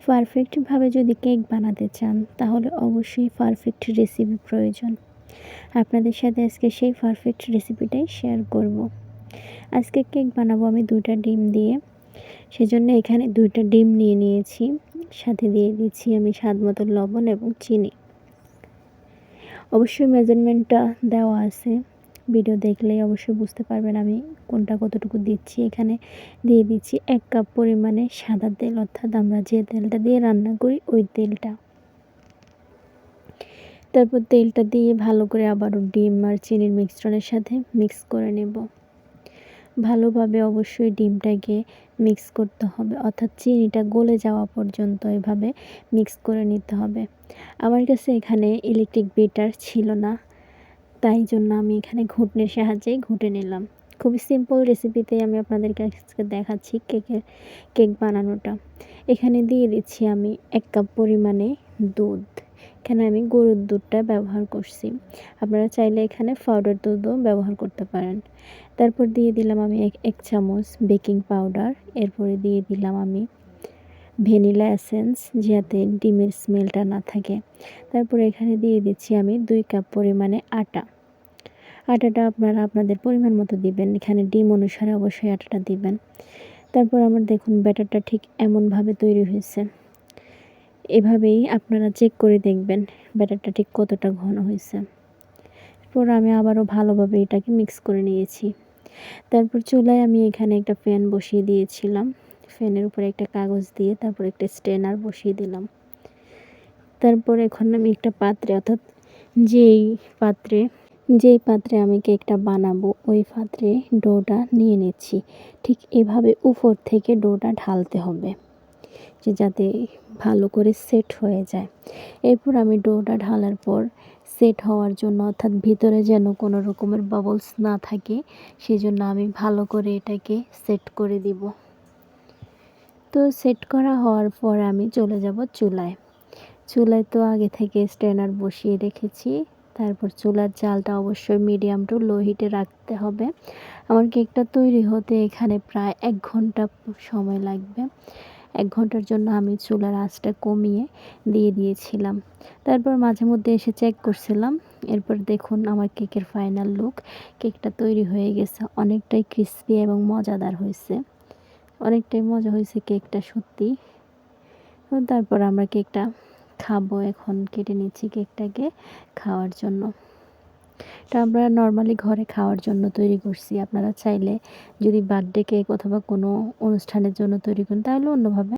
পারফেক্টভাবে যদি কেক বানাতে চান তাহলে অবশ্যই পারফেক্ট রেসিপি প্রয়োজন। আপনাদের সাথে আজকে সেই পারফেক্ট রেসিপিটাই শেয়ার করব। আজকে কেক বানাবো আমি 2টা ডিম দিয়ে। সেজন্য এখানে 2টা ডিম নিয়ে নিয়েছি। সাথে দিয়ে দিচ্ছি আমি স্বাদমতো লবণ এবং চিনি। অবশ্যই মেজারমেন্টটা দেওয়া আছে। ভিডিও দেখলেই অবশ্যই বুঝতে পারবেন আমি কোনটা কতটুকু দিচ্ছি। এখানে দিয়ে দিচ্ছি 1 কাপ পরিমাণে সাদা তেল, অর্থাৎ আমরা যে তেলটা দিয়ে রান্না করি ওই তেলটা। তারপর তেলটা দিয়ে ভালো করে আবারও ডিম আর চিনির মিশ্রণের সাথে মিক্স করে নেব। ভালোভাবে অবশ্যই ডিমটাকে মিক্স করতে হবে, অর্থাৎ চিনিটা গলে যাওয়া পর্যন্ত এভাবে মিক্স করে নিতে হবে। আমার কাছে এখানে ইলেকট্রিক বিটার ছিল না, তাই জন্য আমি এখানে ঘুটনির সাহায্যেই ঘুটে নিলাম। খুবই সিম্পল রেসিপিতেই আমি আপনাদের কাছে দেখাচ্ছি কেক বানানোটা। এখানে দিয়ে দিচ্ছি আমি 1 কাপ পরিমাণে দুধ। এখানে আমি গরুর দুধটা ব্যবহার করছি। আপনারা চাইলে এখানে পাউডার দুধও ব্যবহার করতে পারেন। তারপর দিয়ে দিলাম আমি 1 চামচ বেকিং পাউডার। এরপরে দিয়ে দিলাম আমি ভ্যানিলা এসেন্স, যাতে ডিমের স্মেলটা না থাকে। তারপরে এখানে দিয়ে দিচ্ছি আমি 2 কাপ পরিমাণে আটা। আটাটা আপনারা আপনাদের পরিমাণ মতো দিবেন। এখানে ডিম অনুসারে অবশ্যই আটাটা দিবেন। তারপর আমার দেখুন ব্যাটারটা ঠিক এমনভাবে তৈরি হয়েছে। এভাবেই আপনারা চেক করে দেখবেন ব্যাটারটা ঠিক কতটা ঘন হয়েছে। এরপর আমি আবারও ভালোভাবে এটাকে মিক্স করে নিয়েছি। তারপর চুলায় আমি এখানে একটা প্যান বসিয়ে দিয়েছিলাম। ফ্যানের উপরে একটা কাগজ দিয়ে তারপর একটা স্ট্রেনার বসিয়ে দিলাম। তারপর এখন আমি একটা পাত্রে, অর্থাৎ যেই পাত্রে আমি কেকটা বানাবো ওই পাত্রে ডোটা নিয়ে নিচ্ছি। ঠিক এভাবে উপর থেকে ডোটা ঢালতে হবে, যাতে ভালো করে সেট হয়ে যায়। এরপর আমি ডোটা ঢালার পর সেট হওয়ার জন্য, অর্থাৎ ভিতরে যেন কোনো রকমের বাবলস না থাকে, সেজন্য আমি ভালো করে এটাকে সেট করে দিব। তো সেট করা হওয়ার পর আমি চলে যাব চুলায়। চুলায় তো আগে থেকে স্ট্রেনার বসিয়ে রেখেছি। তারপর চুলার জালটা অবশ্যই মিডিয়াম টু লো হিটে রাখতে হবে। আমার কেকটা তৈরি হতে এখানে প্রায় 1 ঘন্টা সময় লাগবে। 1 ঘন্টার জন্য আমি চুলার আঁচটা কমিয়ে দিয়ে দিয়েছিলাম। তারপর মাঝে মধ্যে এসে চেক করছিলাম। এরপর দেখুন আমার কেকের ফাইনাল লুক। কেকটা তৈরি হয়ে গেছে। অনেকটাই ক্রিসপি এবং মজাদার হয়েছে। অনেকটাই মজা হয়েছে কেকটা সত্যি। তারপর আমরা কেকটা খাবো। এখন কেটে নিচ্ছি কেকটাকে খাওয়ার জন্য। এটা আমরা নর্মালি ঘরে খাওয়ার জন্য তৈরি করছি। আপনারা চাইলে যদি বার্থডে কেক অথবা কোনো অনুষ্ঠানের জন্য তৈরি করেন তাহলে অন্যভাবে